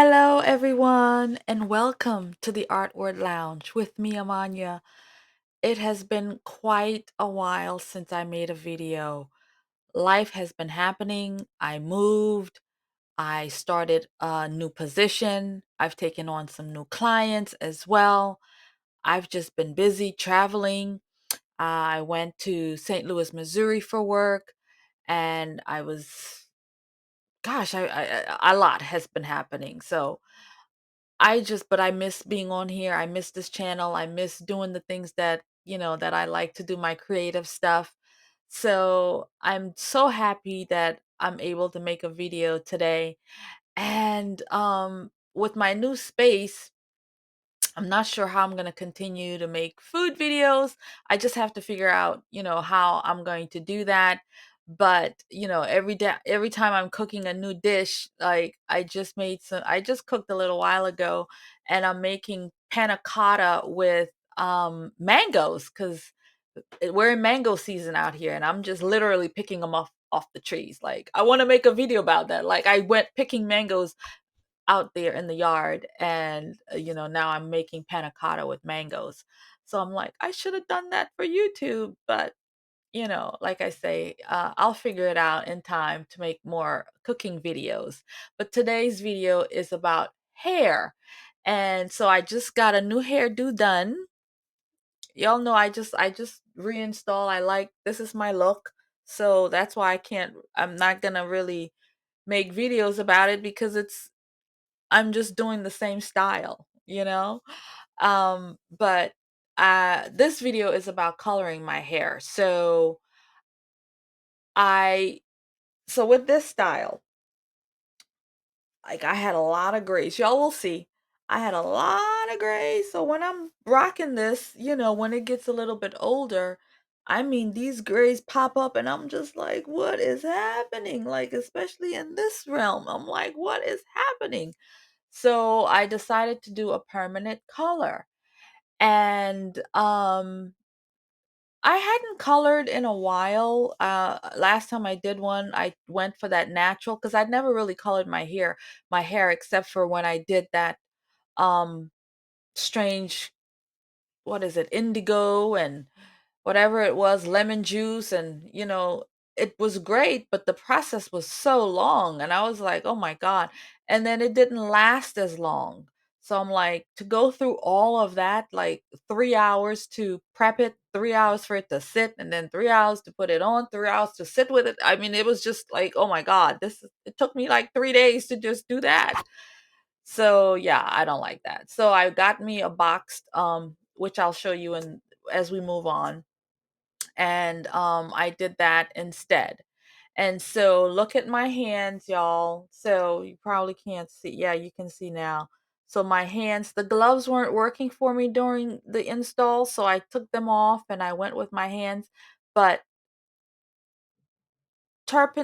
Hello, everyone, and welcome to the Art Word Lounge with me, Amanya. It has been quite a while since I made a video. Life has been happening. I moved. I started a new position. I've taken on some new clients as well. I've just been busy traveling. I went to St. Louis, Missouri for work, and a lot has been happening. But I miss being on here. I miss this channel. I miss doing the things that I like to do, my creative stuff. So I'm so happy that I'm able to make a video today. And with my new space, I'm not sure how I'm going to continue to make food videos. I just have to figure out, how I'm going to do that. But, every day, every time I'm cooking a new dish, like I just cooked a little while ago and I'm making panna cotta with mangoes because we're in mango season out here and I'm just literally picking them off the trees. Like I want to make a video about that. Like I went picking mangoes out there in the yard and now I'm making panna cotta with mangoes. So I'm like, I should have done that for YouTube, but like I say, I'll figure it out in time to make more cooking videos. But today's video is about hair. And so I just got a new hairdo done. Y'all know I just reinstall. I like this is my look. So that's why I'm not gonna really make videos about it because I'm just doing the same style. But this video is about coloring my hair. I so with this style, like I had a lot of grays. Y'all will see. I had a lot of grays. So when I'm rocking this, when it gets a little bit older, I mean these grays pop up and I'm just like, what is happening? Like especially in this realm. I'm like, what is happening? So I decided to do a permanent color. And I hadn't colored in a while. Last time I did one, I went for that natural because I'd never really colored my hair except for when I did that um strange, what is it, indigo and whatever it was, lemon juice, and it was great, but the process was so long and I was like, "Oh my God." And then it didn't last as long. So I'm like, to go through all of that, like 3 hours to prep it, 3 hours for it to sit, and then 3 hours to put it on, 3 hours to sit with it. I mean, it was just like, "Oh my God, it took me like 3 days to just do that." So yeah, I don't like that. So I got me a boxed which I'll show you in as we move on, and I did that instead. And so look at my hands, y'all. So you probably can't see. Yeah, you can see now. So my hands, the gloves weren't working for me during the install, so I took them off and I went with my hands. But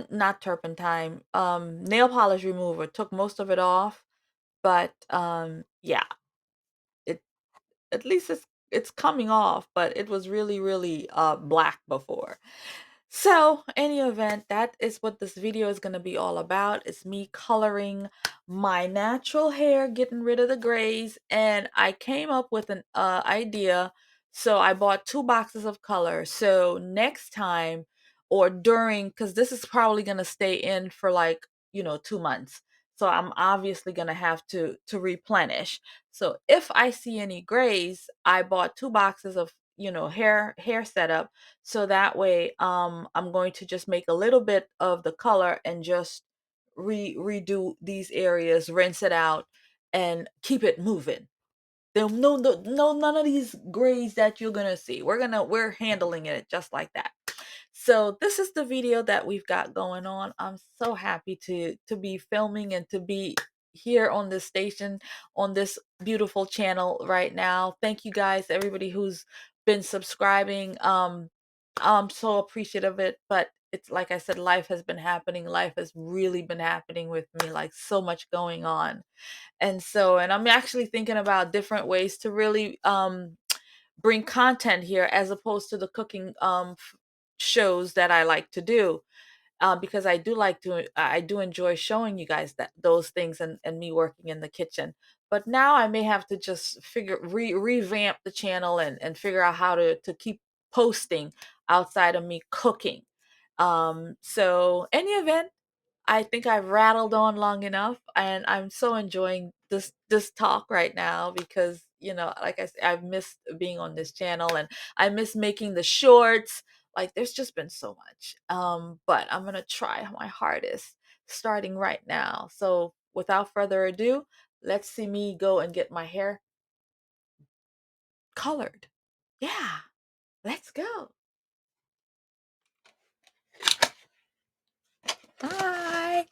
not turpentine, nail polish remover took most of it off. But yeah, it at least it's coming off, but it was really, really black before. So, any event, that is what this video is going to be all about. It's me coloring my natural hair, getting rid of the grays, and I came up with an idea. So, I bought 2 boxes of color. So, next time or during, because this is probably going to stay in for like, 2 months. So, I'm obviously going to have to replenish. So, if I see any grays, I bought 2 boxes of, hair setup, so that way I'm going to just make a little bit of the color and just redo these areas, rinse it out, and keep it moving. There no none of these grays that you're gonna see. We're handling it just like that. So this is the video that we've got going on. I'm so happy to be filming and to be here on this station, on this beautiful channel right now. Thank you guys, everybody who's been subscribing. I'm so appreciative of it, but it's like I said, life has been happening. Life has really been happening with me, like so much going on. And I'm actually thinking about different ways to really bring content here as opposed to the cooking shows that I like to do. because I do enjoy showing you guys that those things, and me working in the kitchen. But now I may have to just revamp the channel, and figure out how to keep posting outside of me cooking. So any event, I think I've rattled on long enough, and I'm so enjoying this talk right now because, like I said, I've missed being on this channel, and I miss making the shorts. Like, there's just been so much. But I'm gonna try my hardest starting right now. So without further ado, let's see me go and get my hair colored. Yeah, let's go. Bye.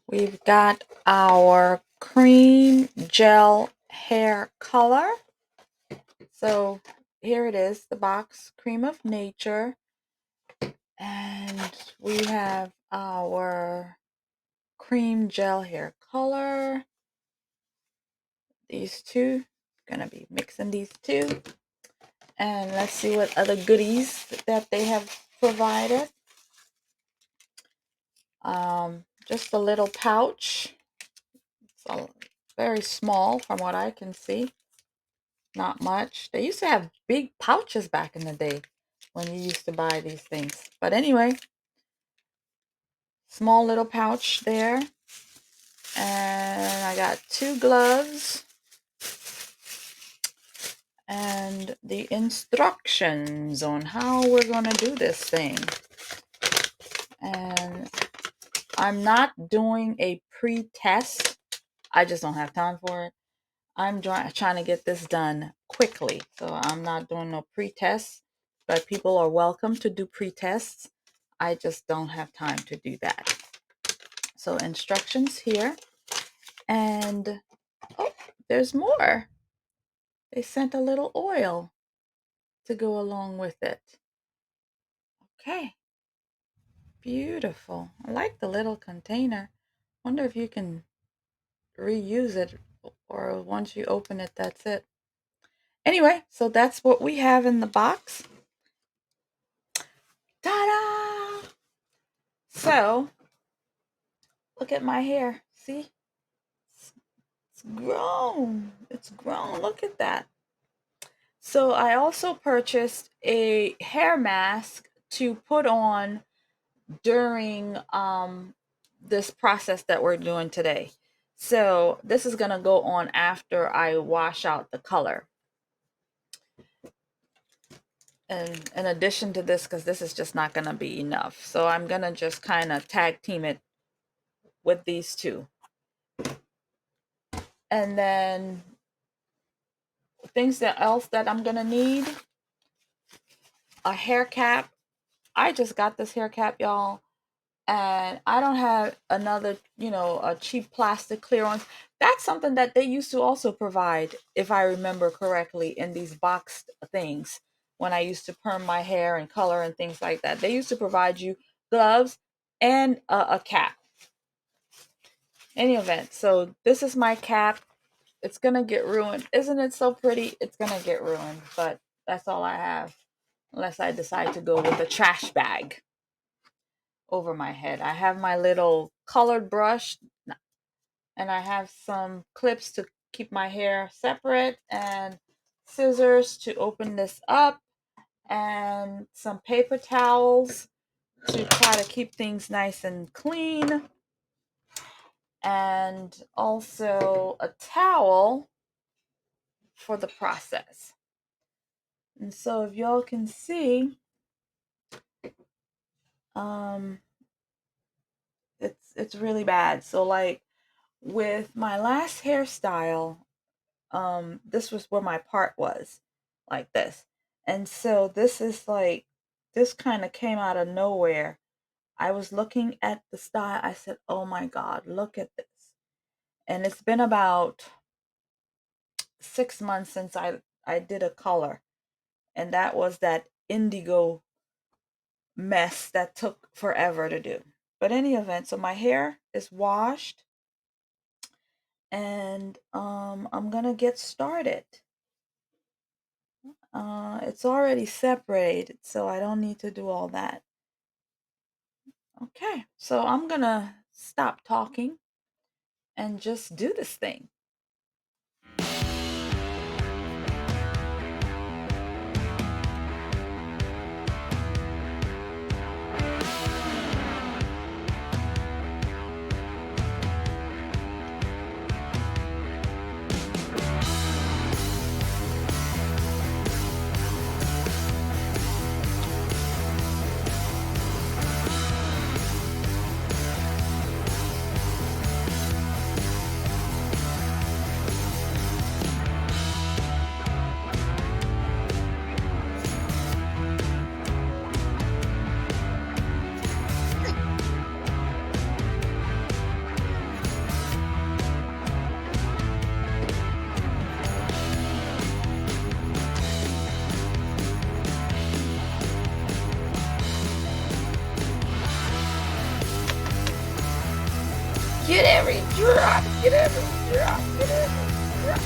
We've got our cream gel hair color. So here it is, the box, Creme of Nature. And we have our cream gel hair color. These two, gonna be mixing these two. And let's see what other goodies that they have provided. Just a little pouch. It's very small from what I can see. Not much. They used to have big pouches back in the day when you used to buy these things. But anyway, small little pouch there. And I got 2 gloves. And the instructions on how we're going to do this thing. And I'm not doing a pre-test. I just don't have time for it. I'm trying to get this done quickly. So I'm not doing no pre-tests. But people are welcome to do pre-tests. I just don't have time to do that. So instructions here. And oh, there's more. They sent a little oil to go along with it. Okay. Beautiful. I like the little container. Wonder if you can reuse it, or once you open it, that's it. Anyway, so that's what we have in the box. Ta-da! So, look at my hair. See? It's grown. It's grown. Look at that. So I also purchased a hair mask to put on during this process that we're doing today. So this is going to go on after I wash out the color. And in addition to this, because this is just not going to be enough. So I'm going to just kind of tag team it with these two. And then things else that I'm going to need. A hair cap. I just got this hair cap, y'all. And I don't have another, a cheap plastic clear one. That's something that they used to also provide, if I remember correctly, in these boxed things when I used to perm my hair and color and things like that. They used to provide you gloves and a cap. Any event, so this is my cap. It's gonna get ruined. Isn't it so pretty? It's gonna get ruined, but that's all I have, unless I decide to go with a trash bag over my head. I have my little colored brush, and I have some clips to keep my hair separate, and scissors to open this up, and some paper towels to try to keep things nice and clean, and also a towel for the process. And so if y'all can see, um it's really bad. So like with my last hairstyle, this was where my part was, like this. And so this is like, this kind of came out of nowhere. I was looking at the style, I said, oh my god, look at this. And it's been about 6 months since I did a color, and that was that indigo mess that took forever to do. But any event, so my hair is washed, and I'm gonna get started. It's already separated, so I don't need to do all that. Okay, so I'm gonna stop talking and just do this thing. Get every drop, get every drop, get every drop.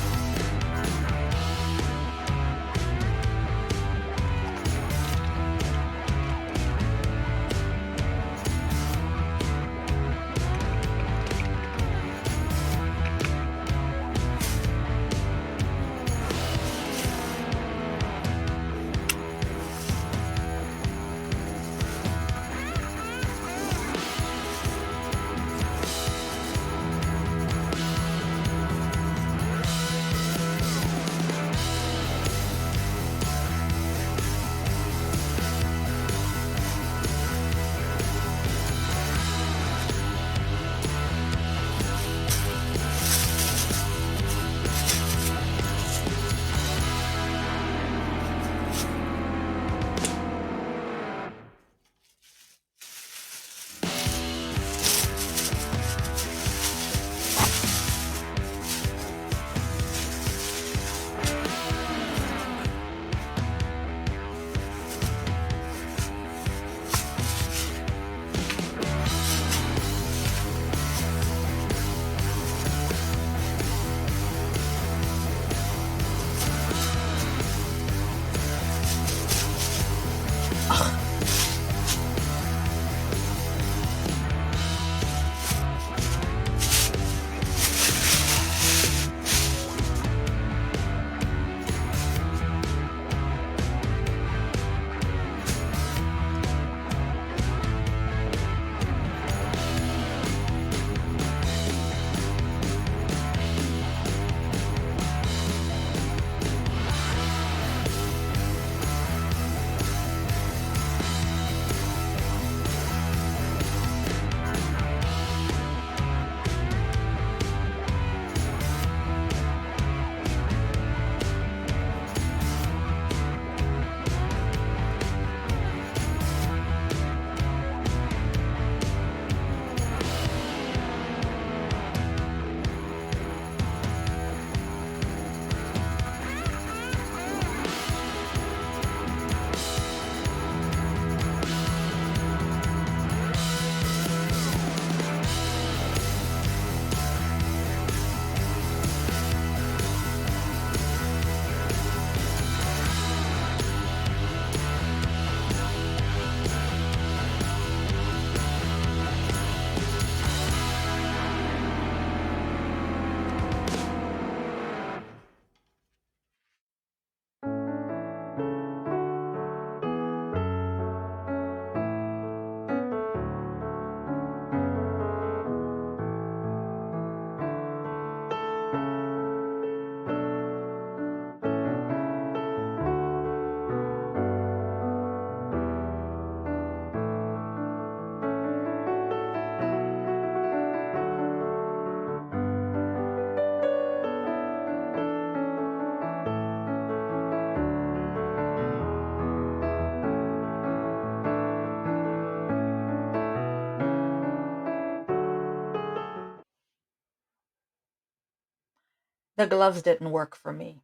The gloves didn't work for me.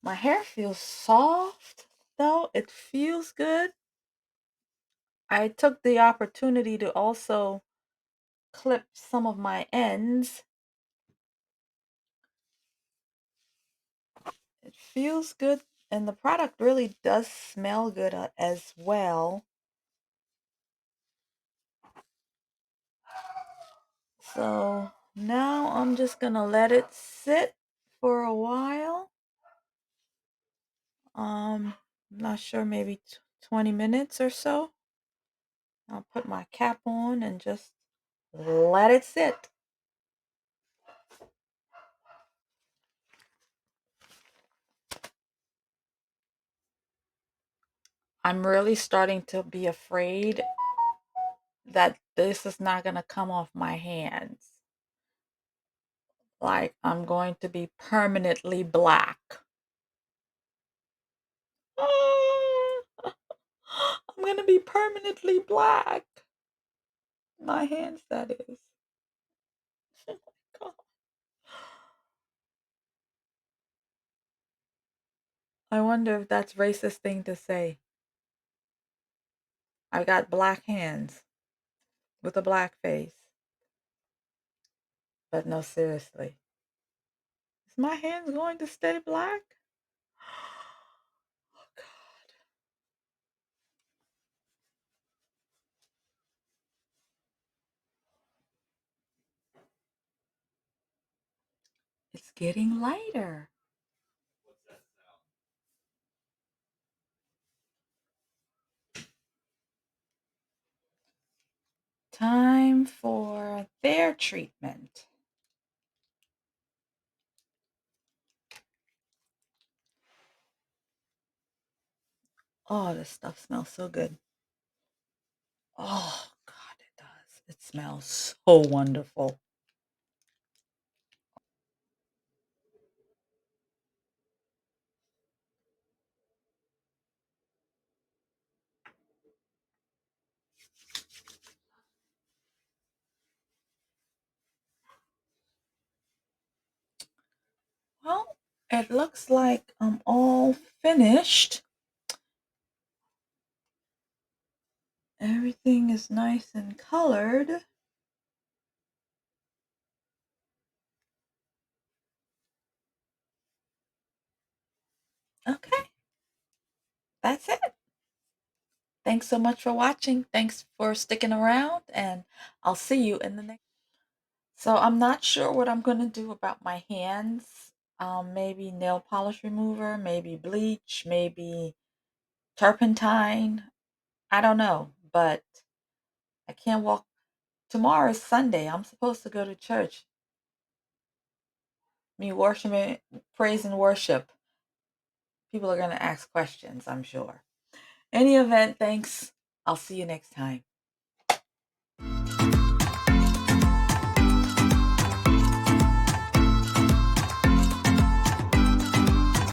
My hair feels soft, though. It feels good. I took the opportunity to also clip some of my ends. It feels good, and the product really does smell good as well. So now I'm just gonna let it sit for a while. I'm not sure, maybe 20 minutes or so. I'll put my cap on and just let it sit. I'm really starting to be afraid that this is not going to come off my hands. Like I'm going to be permanently black. Ah, I'm going to be permanently black. My hands, that is. Oh my God. I wonder if that's racist thing to say. I got black hands with a black face. But no, seriously. Is my hands going to stay black? Oh God. It's getting lighter. Time for their treatment. Oh, this stuff smells so good. Oh, God, it does. It smells so wonderful. Well, it looks like I'm all finished. Everything is nice and colored. Okay, that's it. Thanks so much for watching. Thanks for sticking around, and I'll see you in the next. So I'm not sure what I'm going to do about my hands. Maybe nail polish remover, maybe bleach, maybe turpentine. I don't know, but I can't walk. Tomorrow is Sunday. I'm supposed to go to church. Me worship, praise and worship. People are going to ask questions, I'm sure. Any event, thanks. I'll see you next time.